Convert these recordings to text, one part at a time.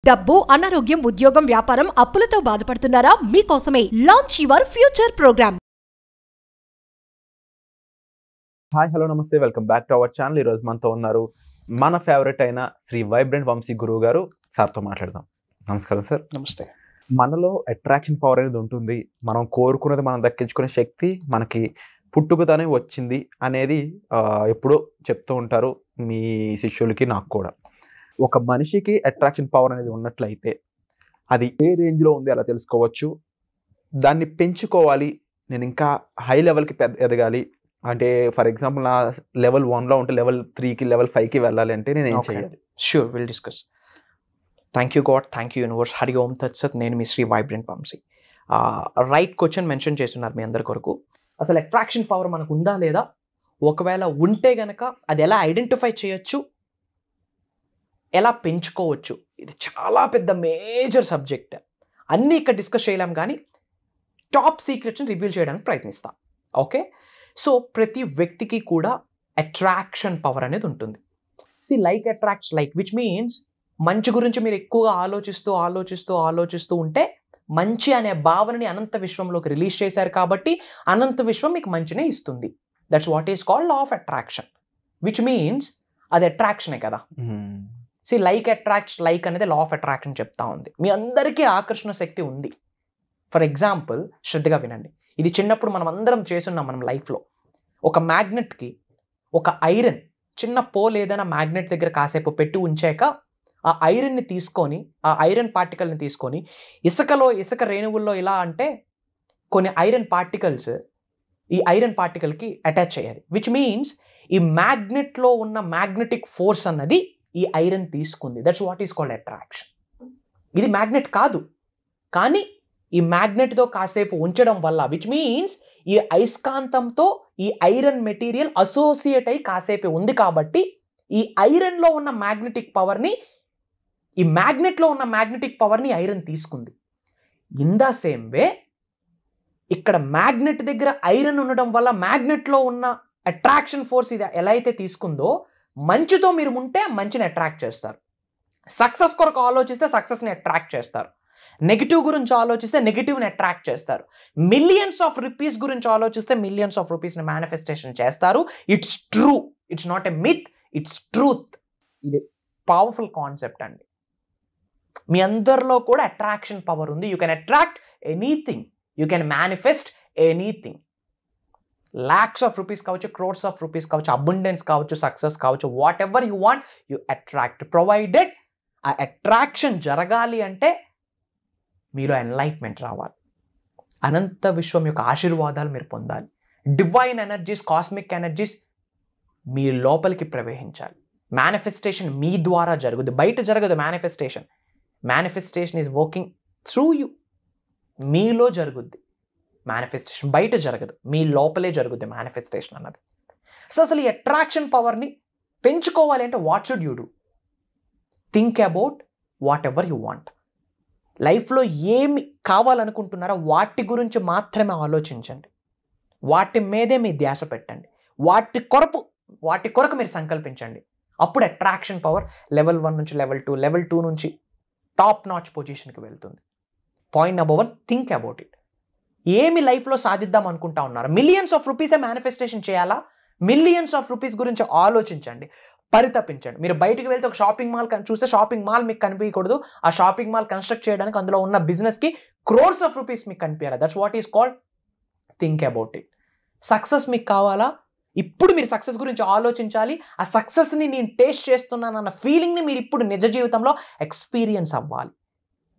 డబ్బు, అనారోగ్యం, ఉద్యోగం, వ్యాపారం, అప్పులతో బాధపడుతున్నారా? మీకోసమే launch your future program. Hi, hello, నమస్తే, welcome back to our channel. ఈరోజు మనతో ఉన్నారు మన ఫేవరెట్ అయిన శ్రీ వైబ్రెంట్ వంశీ గురువు గారు. సార్తో మాట్లాడదాం. నమస్కారం సార్. నమస్తే. మనలో అట్రాక్షన్ పవర్ అనేది ఉంటుంది. మనం కోరుకున్నది మనం దక్కించుకునే శక్తి మనకి పుట్టుకతోనే వచ్చింది అనేది ఎప్పుడో చెప్తూ ఉంటారు మీ శిష్యులకి, నాకు కూడా. ఒక మనిషికి అట్రాక్షన్ పవర్ అనేది ఉన్నట్లయితే అది ఏ రేంజ్లో ఉంది అలా తెలుసుకోవచ్చు. దాన్ని పెంచుకోవాలి, నేను ఇంకా హై లెవెల్కి ఎదగాలి అంటే, ఫర్ ఎగ్జాంపుల్ నా లెవెల్ 1లో ఉంటే లెవెల్ 3కి లెవెల్ 5కి వెళ్ళాలి అంటే నేను ఏం చేయాలి? Sure, will discuss. Thank you God, thank you universe. Hari ఓం తత్సత్. నేను మీ Shri vibrant Vamsi. Right question mention చేస్తున్నారు మీ అందరి కొరకు. అసలు అట్రాక్షన్ పవర్ మనకు ఉందా లేదా, ఒకవేళ ఉంటే గనక అది ఎలా ఐడెంటిఫై చేయొచ్చు, ఎలా పెంచుకోవచ్చు, ఇది చాలా పెద్ద మేజర్ సబ్జెక్ట్. అన్నీ ఇక్కడ డిస్కస్ చేయలేం, కానీ టాప్ సీక్రెట్స్ని రివీల్ చేయడానికి ప్రయత్నిస్తాం. ఓకే, సో ప్రతి వ్యక్తికి కూడా అట్రాక్షన్ పవర్ అనేది ఉంటుంది. Like attracts like, which means మంచి గురించి మీరు ఎక్కువగా ఆలోచిస్తూ ఉంటే మంచి అనే భావనని అనంత విశ్వంలోకి రిలీజ్ చేశారు కాబట్టి అనంత విశ్వం మీకు మంచినే ఇస్తుంది. That's what is called law of attraction, which means అది అట్రాక్షనే కదా. లైక్ అట్రాక్ట్స్ లైక్ అనేది లా ఆఫ్ అట్రాక్షన్ చెప్తా ఉంది. మీ అందరికీ ఆకర్షణ శక్తి ఉంది. ఫర్ ఎగ్జాంపుల్, శ్రద్ధగా వినండి. ఇది చిన్నప్పుడు మనం అందరం చేస్తున్నాం మనం లైఫ్లో. ఒక మ్యాగ్నెట్కి ఒక ఐరన్, చిన్న పోల్ ఏదైనా మ్యాగ్నెట్ దగ్గర కాసేపు పెట్టి ఉంచాక ఆ ఐరన్ని తీసుకొని, ఆ ఐరన్ పార్టికల్ని తీసుకొని ఇసుక రేణువుల్లో ఇలా అంటే కొన్ని ఐరన్ పార్టికల్స్ ఈ ఐరన్ పార్టికల్కి అటాచ్ అయ్యాలి. విచ్ మీన్స్ ఈ మ్యాగ్నెట్లో ఉన్న మ్యాగ్నెటిక్ ఫోర్స్ అన్నది ఈ ఐరన్ తీసుకుంది. That's what is called attraction. ఇది మ్యాగ్నెట్ కాదు, కానీ ఈ మ్యాగ్నెట్తో కాసేపు ఉంచడం వల్ల, విచ్ మీన్స్ ఈ అయస్కాంతంతో ఈ ఐరన్ మెటీరియల్ అసోసియేట్ అయి కాసేపు ఉంది కాబట్టి ఈ ఐరన్లో ఉన్న మ్యాగ్నెటిక్ పవర్ని, ఈ మ్యాగ్నెట్లో ఉన్న మ్యాగ్నెటిక్ పవర్ని ఐరన్ తీసుకుంది. ఇన్ ద సేమ్ వే ఇక్కడ మ్యాగ్నెట్ దగ్గర ఐరన్ ఉండడం వల్ల మ్యాగ్నెట్లో ఉన్న అట్రాక్షన్ ఫోర్స్ ఇది ఎలా అయితే తీసుకుందో, మంచితో మీరు ఉంటే మంచిని అట్రాక్ట్ చేస్తారు. సక్సెస్ కొరకు ఆలోచిస్తే సక్సెస్ని అట్రాక్ట్ చేస్తారు. నెగిటివ్ గురించి ఆలోచిస్తే నెగిటివ్ని అట్రాక్ట్ చేస్తారు. మిలియన్స్ ఆఫ్ రూపీస్ గురించి ఆలోచిస్తే మిలియన్స్ ఆఫ్ రూపీస్ని మేనిఫెస్టేషన్ చేస్తారు. It's true, it's not a myth, it's truth. ఇది పవర్ఫుల్ కాన్సెప్ట్ అండి. మీ అందరిలో కూడా అట్రాక్షన్ పవర్ ఉంది. You can attract anything, you can manifest anything. Lakhs of rupees కావచ్చు, క్రోర్స్ ఆఫ్ రూపీస్ కావచ్చు, అబండెన్స్ కావచ్చు, సక్సెస్ కావచ్చు, what ever you want you attract, provided ఆ అట్రాక్షన్ జరగాలి అంటే మీలో ఎన్లైట్మెంట్ రావాలి. అనంత విశ్వం యొక్క ఆశీర్వాదాలు మీరు పొందాలి. డివైన్ ఎనర్జీస్, కాస్మిక్ ఎనర్జీస్ మీ లోపలికి ప్రవేశించాలి. మేనిఫెస్టేషన్ మీ ద్వారా జరుగుద్ది, బయట జరగదు. Manifestation is working through you. మీలో జరుగుద్ది మేనిఫెస్టేషన్, బయట జరగదు, మీ లోపలే జరుగుద్ది మేనిఫెస్టేషన్ అన్నది. సో అసలు ఈ అట్రాక్షన్ పవర్ని పెంచుకోవాలి అంటే what should you do? Think about what ever you want. లైఫ్లో ఏమి కావాలనుకుంటున్నారో వాటి గురించి మాత్రమే ఆలోచించండి. వాటి మీదే మీ ధ్యాస పెట్టండి. వాటి కొరకు మీరు సంకల్పించండి. అప్పుడు అట్రాక్షన్ పవర్ లెవెల్ 1 నుంచి లెవెల్ 2, లెవెల్ 2 నుంచి టాప్ నాచ్ పొజిషన్కి వెళ్తుంది. Point number 1, think about it. ఏమి లైఫ్లో సాధిద్దాం అనుకుంటా ఉన్నారు? మిలియన్స్ ఆఫ్ రూపీసే మేనిఫెస్టేషన్ చేయాలా? మిలియన్స్ ఆఫ్ రూపీస్ గురించి ఆలోచించండి, పరితపించండి. మీరు బయటకు వెళ్తే ఒక షాపింగ్ మాల్ చూస్తే షాపింగ్ మాల్ మీకు కనిపించకూడదు. ఆ షాపింగ్ మాల్ కన్స్ట్రక్ట్ చేయడానికి అందులో ఉన్న బిజినెస్కి క్రోర్స్ ఆఫ్ రూపీస్ మీకు కనిపించాలి. That's what is called think about it. Success మీకు కావాలా? ఇప్పుడు మీరు సక్సెస్ గురించి ఆలోచించాలి. ఆ సక్సెస్ని నేను టేస్ట్ చేస్తున్నానన్న ఫీలింగ్ని మీరు ఇప్పుడు నిజ జీవితంలో ఎక్స్పీరియన్స్ అవ్వాలి.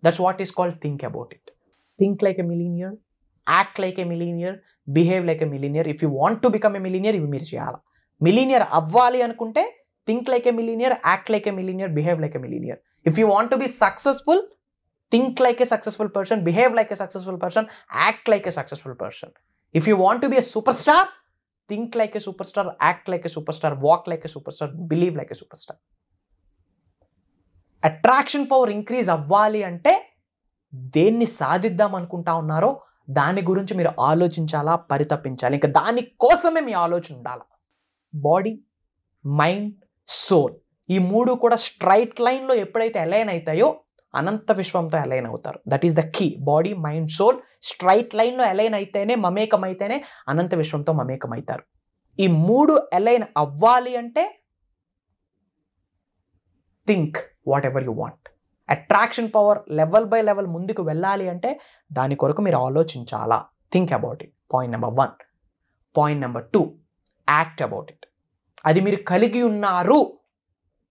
That's what is called think about it. Think like a millionaire, act like a millionaire, behave like a millionaire. If you want to become a millionaire, ఇవి మీరు చేయాలి. మిలీనియర్ అవ్వాలి అనుకుంటే think like a millionaire, act like a millionaire, behave like a millionaire. If you want to be successful, think like a successful person, behave like a successful person, act like a successful person. If you want to be a super star, think like a super star, act like a super star, walk like a super star, believe like a super star. Attraction power increase అవ్వాలి అంటే దేన్ని సాధిద్దాం అనుకుంటా ఉన్నారో దాని గురించి మీరు ఆలోచించాలా, పరితపించాలి. ఇంకా దానికోసమే మీ ఆలోచన ఉండాలి. బాడీ, మైండ్, సోల్, ఈ మూడు కూడా స్ట్రైట్ లైన్లో ఎప్పుడైతే అలైన్ అవుతాయో అనంత విశ్వంతో అలైన్ అవుతారు. That is the key. Body, mind, soul straight లైన్లో అలైన్ అయితేనే, మమేకం అయితేనే అనంత విశ్వంతో మమేకం అవుతారు. ఈ 3 అలైన్ అవ్వాలి అంటే think whatever you want. Attraction power level by level ముందుకు వెళ్ళాలి అంటే దాని కొరకు మీరు ఆలోచించాలా. Think about it. Point number 1. Point number 2, act about it. అది మీరు కలిగి ఉన్నారు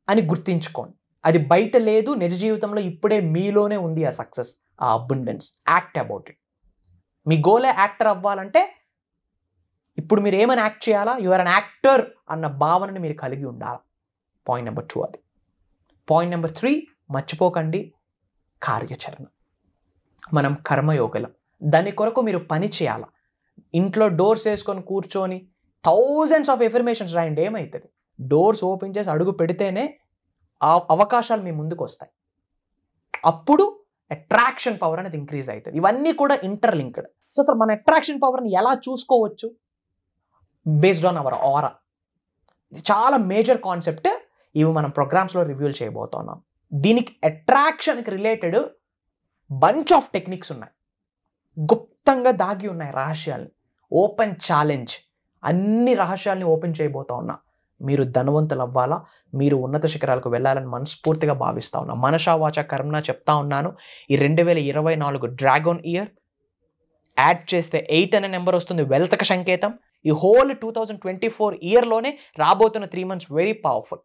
అని గుర్తించుకోండి. అది బయట లేదు, నిజ జీవితంలో ఇప్పుడే మీలోనే ఉంది ఆ సక్సెస్, ఆ అబండెన్స్. Act about it. మీ గోలే యాక్టర్ అవ్వాలంటే ఇప్పుడు మీరు ఏమని యాక్ట్ చేయాలా? యు ఆర్ అన్ యాక్టర్ అన్న భావనని మీరు కలిగి ఉండాలి. పాయింట్ నెంబర్ 2 అది. పాయింట్ నెంబర్ 3, మర్చిపోకండి కార్యాచరణ. మనం కర్మయోగలం. దాని కొరకు మీరు పని చేయాలి. ఇంట్లో డోర్స్ వేసుకొని కూర్చొని థౌజండ్స్ ఆఫ్ ఎఫర్మేషన్స్ రాయండి, ఏమవుతుంది? డోర్స్ ఓపెన్ చేసి అడుగు పెడితేనే ఆ అవకాశాలు మీ ముందుకు వస్తాయి. అప్పుడు అట్రాక్షన్ పవర్ అనేది ఇంక్రీజ్ అవుతుంది. ఇవన్నీ కూడా ఇంటర్లింక్డ్. సో అసలు మన అట్రాక్షన్ పవర్ని ఎలా చూసుకోవచ్చు? బేస్డ్ ఆన్ అవర్ ఆరా. ఇది చాలా మేజర్ కాన్సెప్ట్. ఇవి మనం ప్రోగ్రామ్స్లో రివ్యూల్ చేయబోతున్నాం. దీనికి అట్రాక్షన్కి రిలేటెడ్ బంచ్ ఆఫ్ టెక్నిక్స్ ఉన్నాయి, గుప్తంగా దాగి ఉన్నాయి రహస్యాల్ని. ఓపెన్ ఛాలెంజ్, అన్ని రహస్యాల్ని ఓపెన్ చేయబోతా ఉన్నా. మీరు ధనవంతులు అవ్వాలా, మీరు ఉన్నత శిఖరాలకు వెళ్ళాలని మనస్ఫూర్తిగా భావిస్తా ఉన్నా. మనసా వాచ కర్మణ చెప్తా ఉన్నాను. ఈ 2024 డ్రాగన్ ఇయర్ యాడ్ చేస్తే 8 అనే నెంబర్ వస్తుంది, వెల్త్కి సంకేతం. ఈ హోల్ 2024 ఇయర్లోనే రాబోతున్న 3 months వెరీ పవర్ఫుల్.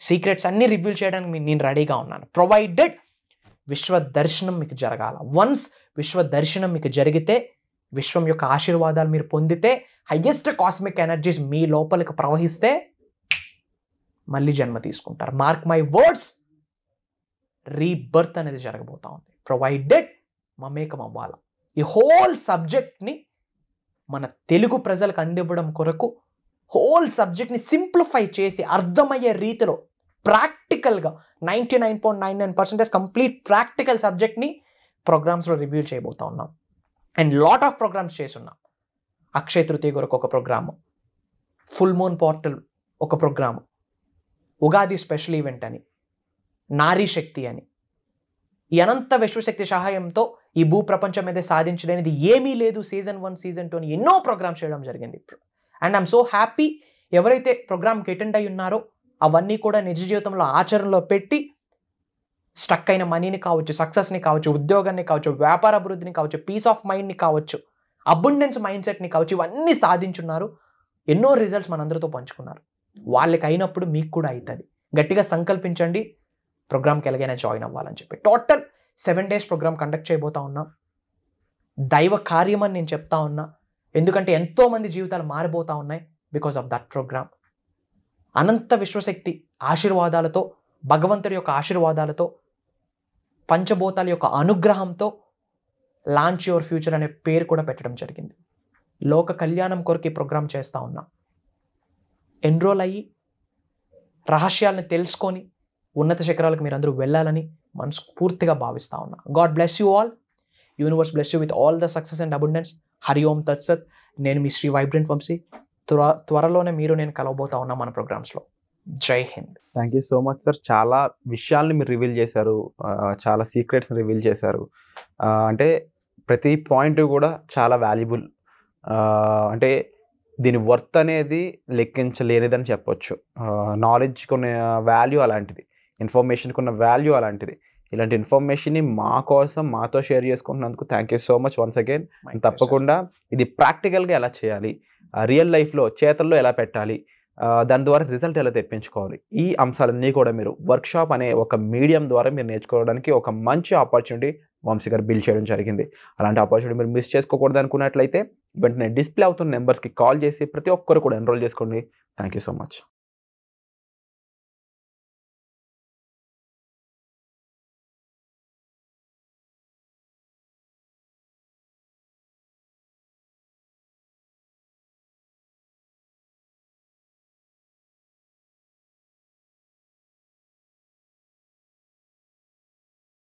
సీక్రెట్స్ అన్ని రివీల్ చేయడానికి నేను రెడీగా ఉన్నాను. ప్రొవైడెడ్ విశ్వ దర్శనం మీకు జరగాల. వన్స్ విశ్వ దర్శనం మీకు జరిగితే, విశ్వం యొక్క ఆశీర్వాదాలు మీరు పొందితే, హైయెస్ట్ కాస్మిక్ ఎనర్జీస్ మీ లోపలికి ప్రవహిస్తే మళ్ళీ జన్మ తీసుకుంటారు. మార్క్ మై వర్డ్స్, రీబర్త్ అనేది జరగబోతా ఉంది. ప్రొవైడెడ్ మమేకం అవ్వాల. ఈ హోల్ సబ్జెక్ట్ని మన తెలుగు ప్రజలకు అందివ్వడం కొరకు హోల్ సబ్జెక్ట్ని సింప్లిఫై చేసి అర్థమయ్యే రీతిలో ప్రాక్టికల్గా 99.99% కంప్లీట్ ప్రాక్టికల్ సబ్జెక్ట్ని ప్రోగ్రామ్స్లో రివ్యూ చేయబోతా ఉన్నాం. అండ్ లాట్ ఆఫ్ ప్రోగ్రామ్స్ చేస్తున్నాం. అక్షయ తృతీయ కొరకు ఒక ప్రోగ్రాము, ఫుల్ మూన్ పోర్టల్ ఒక ప్రోగ్రాము, ఉగాది స్పెషల్ ఈవెంట్ అని, నారీ శక్తి అని, ఈ అనంత విశ్వశక్తి సహాయంతో ఈ భూ ప్రపంచం మీద సాధించడానికి ఏమీ లేదు సీజన్ 1 సీజన్ 2 అని ఎన్నో ప్రోగ్రామ్స్ చేయడం జరిగింది. అండ్ ఐఎమ్ సో హ్యాపీ ఎవరైతే ప్రోగ్రామ్కి అటెండ్ అయి ఉన్నారో అవన్నీ కూడా నిజ జీవితంలో ఆచరణలో పెట్టి స్టక్ అయిన మనీని కావచ్చు, సక్సెస్ని కావచ్చు, ఉద్యోగాన్ని కావచ్చు, వ్యాపార అభివృద్ధిని కావచ్చు, పీస్ ఆఫ్ మైండ్ని కావచ్చు, అబండెన్స్ మైండ్ సెట్ని కావచ్చు, ఇవన్నీ సాధించున్నారు. ఎన్నో రిజల్ట్స్ మనందరితో పంచుకున్నారు. వాళ్ళకి అయినప్పుడు మీకు కూడా అవుతుంది. గట్టిగా సంకల్పించండి ప్రోగ్రామ్కి ఎలాగైనా జాయిన్ అవ్వాలని చెప్పి. టోటల్ 7 days ప్రోగ్రామ్ కండక్ట్ చేయబోతా ఉన్నా. దైవ కార్యం అని నేను చెప్తా ఉన్నా, ఎందుకంటే ఎంతోమంది జీవితాలు మారిపోతూ ఉన్నాయి బికాస్ ఆఫ్ దట్ ప్రోగ్రామ్. అనంత విశ్వశక్తి ఆశీర్వాదాలతో, భగవంతుడి యొక్క ఆశీర్వాదాలతో, పంచభూతాల యొక్క అనుగ్రహంతో లాంచ్ యువర్ ఫ్యూచర్ అనే పేరు కూడా పెట్టడం జరిగింది. లోక కళ్యాణం కొరకు ఈ ప్రోగ్రామ్ చేస్తూ ఉన్నా. ఎన్రోల్ అయ్యి రహస్యాలను తెలుసుకొని ఉన్నత శిఖరాలకు మీరు అందరూ వెళ్ళాలని మనస్ఫూర్తిగా భావిస్తూ ఉన్నా. God bless you all. Universe bless you with all the success and abundance. Hari ఓం తత్సత్. నేను మీ శ్రీ వైబ్రెంట్ వంశీ. త్వరలోనే మీరు నేను కలవబోతా ఉన్నా మన ప్రోగ్రామ్స్లో. జై Hind. Thank you so much sir. చాలా విషయాల్ని మీరు రివీల్ చేశారు, చాలా సీక్రెట్స్ని రివీల్ చేశారు. అంటే ప్రతి పాయింట్ కూడా చాలా వాల్యుబుల్. అంటే దీని వర్త్ అనేది లెక్కించలేనిదని చెప్పొచ్చు. నాలెడ్జ్కి ఉన్న వాల్యూ అలాంటిది, ఇన్ఫర్మేషన్కి ఉన్న వాల్యూ అలాంటిది. ఇలాంటి ఇన్ఫర్మేషన్ని మా కోసం మాతో షేర్ చేసుకుంటున్నందుకు thank you so much once again. తప్పకుండా ఇది ప్రాక్టికల్గా ఎలా చేయాలి, రియల్ లైఫ్లో చేతల్లో ఎలా పెట్టాలి, దాని ద్వారా రిజల్ట్ ఎలా తెప్పించుకోవాలి, ఈ అంశాలన్నీ కూడా మీరు వర్క్షాప్ అనే ఒక మీడియం ద్వారా మీరు నేర్చుకోవడానికి ఒక మంచి ఆపర్చునిటీ వంశీ గారు బిల్డ్ చేయడం జరిగింది. అలాంటి ఆపర్చునిటీ మీరు మిస్ చేసుకోకూడదు అనుకున్నట్లయితే వెంటనే డిస్ప్లే అవుతున్న నెంబర్స్కి కాల్ చేసి ప్రతి ఒక్కరు కూడా ఎన్రోల్ చేసుకోండి. Thank you so much.